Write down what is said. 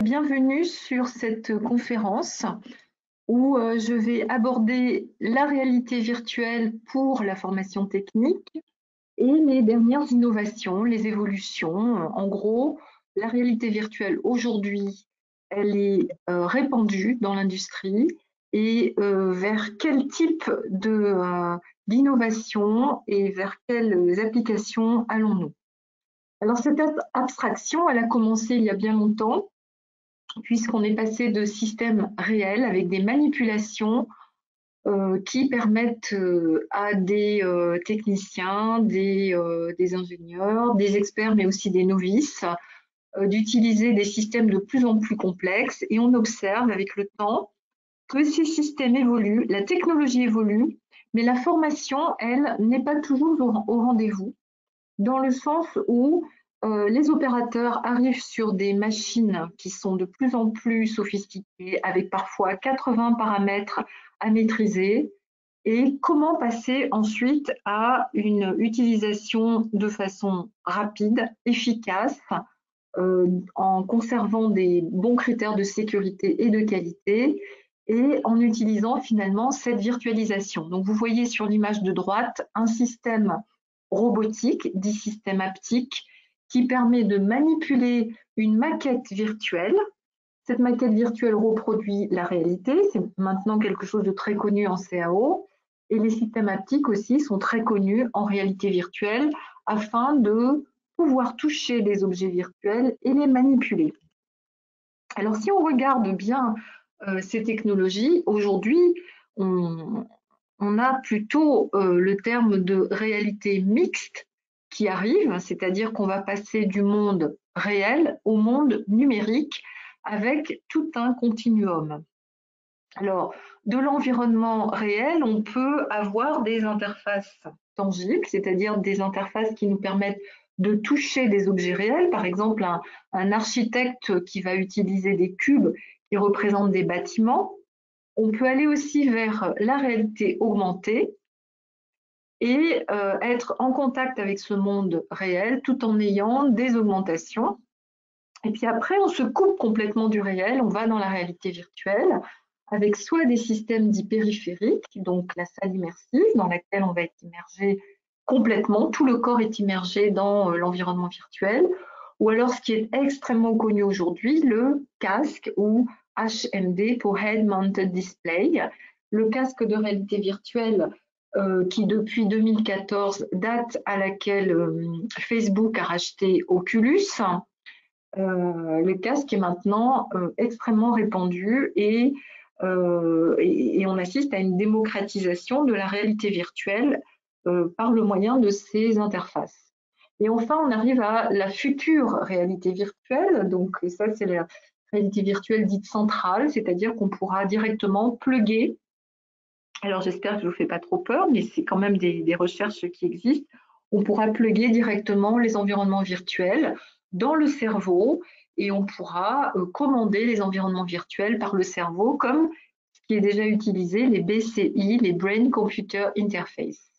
Bienvenue sur cette conférence où je vais aborder la réalité virtuelle pour la formation technique et les dernières innovations, les évolutions. En gros, la réalité virtuelle aujourd'hui, elle est répandue dans l'industrie et vers quel type d'innovation et vers quelles applications allons-nous? Alors cette abstraction, elle a commencé il y a bien longtemps, puisqu'on est passé de systèmes réels avec des manipulations qui permettent à des techniciens, des ingénieurs, des experts, mais aussi des novices, d'utiliser des systèmes de plus en plus complexes. Et on observe avec le temps que ces systèmes évoluent, la technologie évolue, mais la formation, elle, n'est pas toujours au rendez-vous, dans le sens où les opérateurs arrivent sur des machines qui sont de plus en plus sophistiquées, avec parfois 80 paramètres à maîtriser, et comment passer ensuite à une utilisation de façon rapide, efficace, en conservant des bons critères de sécurité et de qualité, et en utilisant finalement cette virtualisation. Donc vous voyez sur l'image de droite un système robotique, dit système haptique, qui permet de manipuler une maquette virtuelle. Cette maquette virtuelle reproduit la réalité, c'est maintenant quelque chose de très connu en CAO, et les systèmes haptiques aussi sont très connus en réalité virtuelle afin de pouvoir toucher des objets virtuels et les manipuler. Alors si on regarde bien ces technologies, aujourd'hui, on a plutôt le terme de réalité mixte qui arrive, c'est-à-dire qu'on va passer du monde réel au monde numérique avec tout un continuum. Alors, de l'environnement réel, on peut avoir des interfaces tangibles, c'est-à-dire des interfaces qui nous permettent de toucher des objets réels, par exemple un architecte qui va utiliser des cubes qui représentent des bâtiments. On peut aller aussi vers la réalité augmentée et être en contact avec ce monde réel tout en ayant des augmentations. Et puis après, on se coupe complètement du réel, on va dans la réalité virtuelle avec soit des systèmes dits périphériques, donc la salle immersive dans laquelle on va être immergé complètement, tout le corps est immergé dans l'environnement virtuel, ou alors ce qui est extrêmement connu aujourd'hui, le casque ou HMD pour Head Mounted Display, le casque de réalité virtuelle qui depuis 2014 date à laquelle Facebook a racheté Oculus. Le casque est maintenant extrêmement répandu et on assiste à une démocratisation de la réalité virtuelle par le moyen de ces interfaces. Et enfin, on arrive à la future réalité virtuelle. Donc ça, c'est la réalité virtuelle dite centrale, c'est-à-dire qu'on pourra directement plugger. Alors j'espère que je ne vous fais pas trop peur, mais c'est quand même des recherches qui existent. On pourra plugger directement les environnements virtuels dans le cerveau et on pourra commander les environnements virtuels par le cerveau comme ce qui est déjà utilisé, les BCI, les Brain Computer Interface.